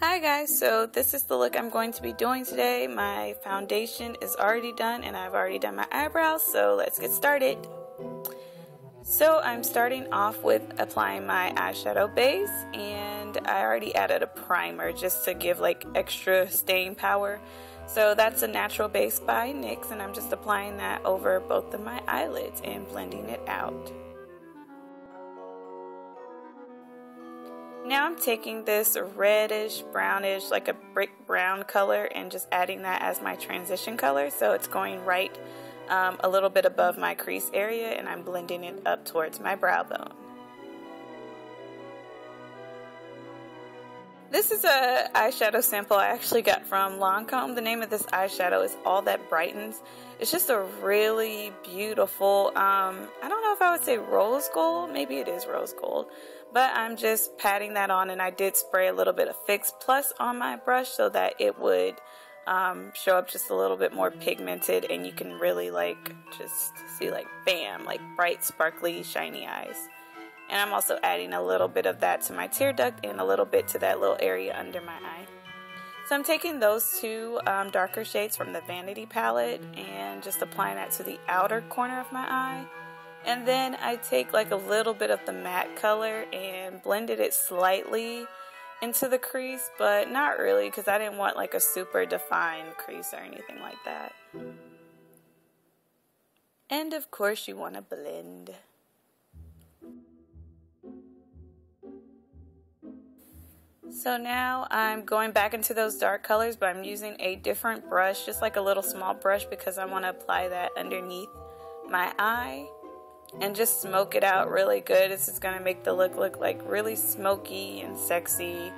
Hi guys, so this is the look I'm going to be doing today. My foundation is already done and I've already done my eyebrows, so let's get started. So I'm starting off with applying my eyeshadow base, and I already added a primer just to give like extra staying power. So that's a natural base by NYX, and I'm just applying that over both of my eyelids and blending it out. Now I'm taking this reddish, brownish, like a brick brown color, and just adding that as my transition color. So it's going right a little bit above my crease area, and I'm blending it up towards my brow bone. This is a eyeshadow sample I actually got from Lancome. The name of this eyeshadow is All That Brightens. It's just a really beautiful, I don't know if I would say rose gold, maybe it is rose gold, but I'm just patting that on, and I did spray a little bit of Fix Plus on my brush so that it would show up just a little bit more pigmented, and you can really like just see like bam, like bright, sparkly, shiny eyes. And I'm also adding a little bit of that to my tear duct and a little bit to that little area under my eye. So I'm taking those two darker shades from the Vanity palette and just applying that to the outer corner of my eye. And then I take like a little bit of the matte color and blended it slightly into the crease, but not really, because I didn't want like a super defined crease or anything like that. And of course you want to blend. So now I'm going back into those dark colors, but I'm using a different brush, just like a little small brush, because I want to apply that underneath my eye and just smoke it out really good. This is going to make the look like really smoky and sexy.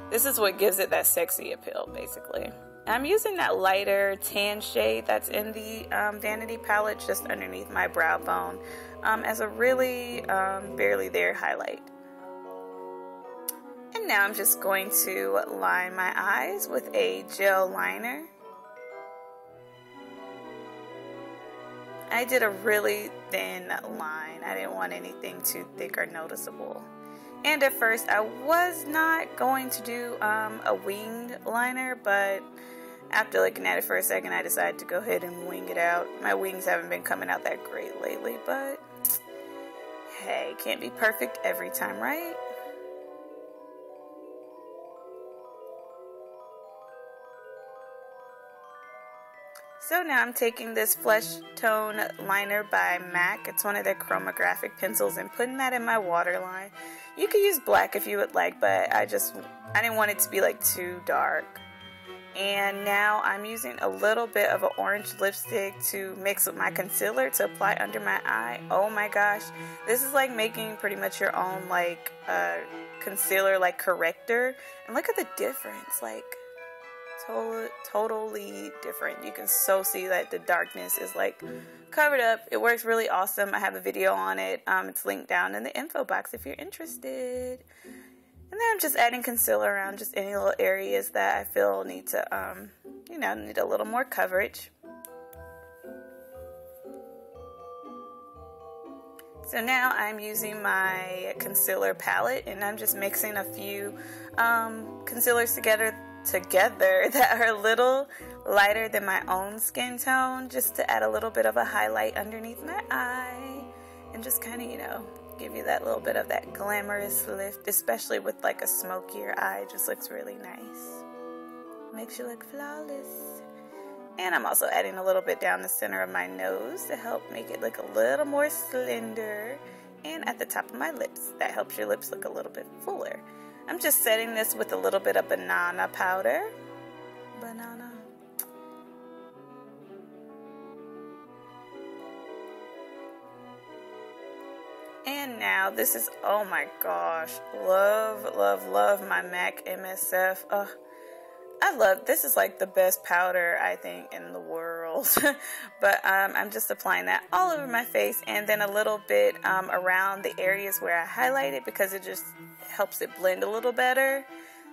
This is what gives it that sexy appeal, basically. I'm using that lighter tan shade that's in the Vanity palette just underneath my brow bone as a really barely there highlight. And now I'm just going to line my eyes with a gel liner. I did a really thin line. I didn't want anything too thick or noticeable. And at first I was not going to do a winged liner, but after looking at it for a second I decided to go ahead and wing it out. My wings haven't been coming out that great lately, but hey, can't be perfect every time, right? So now I'm taking this Flesh Tone liner by MAC. It's one of their chromographic pencils, and putting that in my waterline. You could use black if you would like, but I didn't want it to be like too dark. And now I'm using a little bit of an orange lipstick to mix with my concealer to apply under my eye. Oh my gosh, this is like making pretty much your own like concealer, like corrector. And look at the difference, like totally different. You can so see that the darkness is like covered up. It works really awesome. I have a video on it. It's linked down in the info box if you're interested. And then I'm just adding concealer around just any little areas that I feel need to need a little more coverage. So now I'm using my concealer palette, and I'm just mixing a few concealers together that are a little lighter than my own skin tone, just to add a little bit of a highlight underneath my eye and just kind of, give you that little bit of that glamorous lift, especially with like a smokier eye. It just looks really nice. Makes you look flawless. And I'm also adding a little bit down the center of my nose to help make it look a little more slender, and at the top of my lips. That helps your lips look a little bit fuller. I'm just setting this with a little bit of banana powder. Banana. And now this is, oh my gosh, love my MAC MSF. This is like the best powder I think in the world. But I'm just applying that all over my face, and then a little bit around the areas where I highlighted, because it just helps it blend a little better.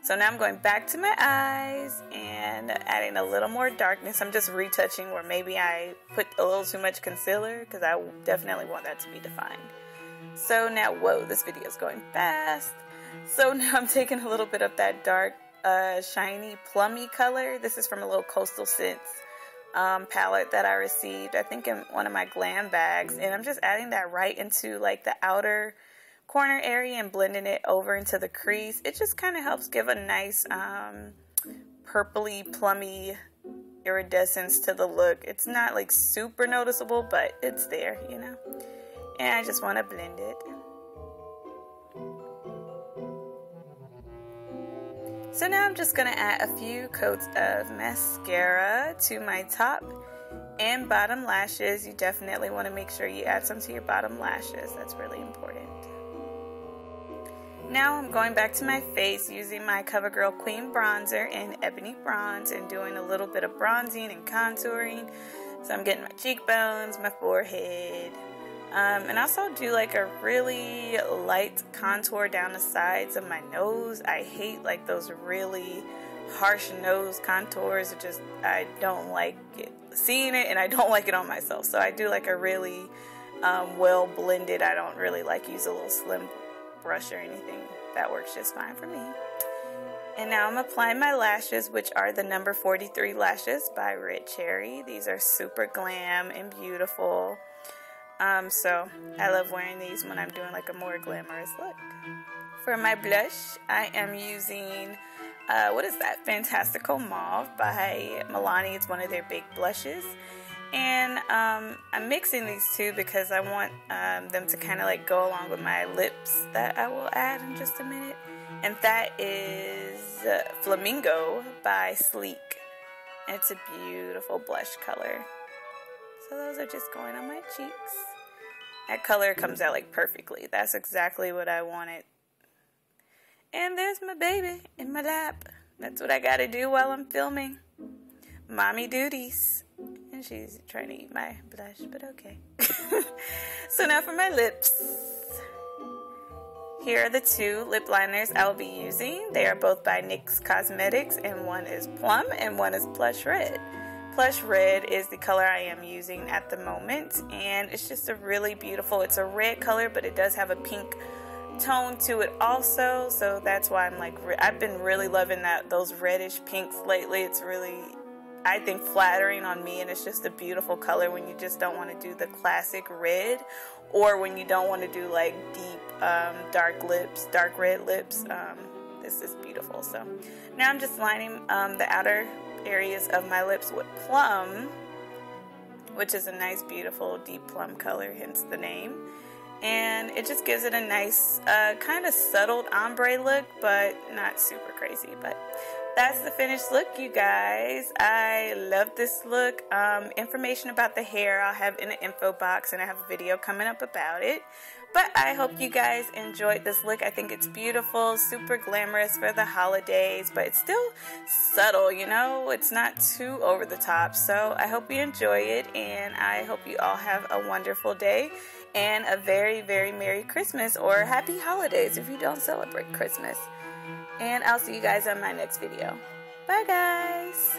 So now I'm going back to my eyes and adding a little more darkness. I'm just retouching where maybe I put a little too much concealer, because I definitely want that to be defined. So now, whoa, this video is going fast. So now I'm taking a little bit of that dark shiny plummy color. This is from a little Coastal Scents palette that I received, I think in one of my Glam bags. And I'm just adding that right into like the outer corner area and blending it over into the crease. It just kind of helps give a nice purpley, plummy iridescence to the look. It's not like super noticeable, but it's there, you know. And I just want to blend it. So now I'm just going to add a few coats of mascara to my top and bottom lashes. You definitely want to make sure you add some to your bottom lashes. That's really important. Now I'm going back to my face using my CoverGirl Queen Bronzer in Ebony Bronze and doing a little bit of bronzing and contouring. So I'm getting my cheekbones, my forehead, and also do like a really light contour down the sides of my nose. I hate like those really harsh nose contours. I don't like it, seeing it, and I don't like it on myself. So I do like a really well blended. I don't really like use a little slim brush or anything. That works just fine for me. And now I'm applying my lashes, which are the number 43 lashes by Red Cherry. These are super glam and beautiful. So I love wearing these when I'm doing like a more glamorous look. For my blush, I am using, what is that? Fantastico Mauve by Milani. It's one of their big blushes. And I'm mixing these two because I want them to kind of like go along with my lips that I will add in just a minute. And that is Flamingo by Sleek. And it's a beautiful blush color. So those are just going on my cheeks. That color comes out like perfectly. That's exactly what I wanted. And there's my baby in my lap. That's what I gotta do while I'm filming. Mommy duties. And she's trying to eat my blush, but okay. So now for my lips. Here are the two lip liners I will be using. They are both by NYX Cosmetics, and one is Plum and one is Plush Red. Plush Red is the color I am using at the moment, and it's just a really beautiful, it's a red color, but it does have a pink tone to it also, so that's why I'm like, I've been really loving those reddish pinks lately. It's really, I think, flattering on me, and it's just a beautiful color when you just don't want to do the classic red, or when you don't want to do like deep dark red lips. This is beautiful. So now I'm just lining the outer areas of my lips with Plum, which is a nice, beautiful, deep plum color, hence the name. And it just gives it a nice, kind of subtle ombre look, but not super crazy. But that's the finished look, you guys. I love this look. Information about the hair I'll have in the info box, and I have a video coming up about it. But I hope you guys enjoyed this look. I think it's beautiful, super glamorous for the holidays, but it's still subtle, you know? It's not too over the top. So I hope you enjoy it, and I hope you all have a wonderful day and a very, very Merry Christmas, or Happy Holidays if you don't celebrate Christmas. And I'll see you guys on my next video. Bye, guys.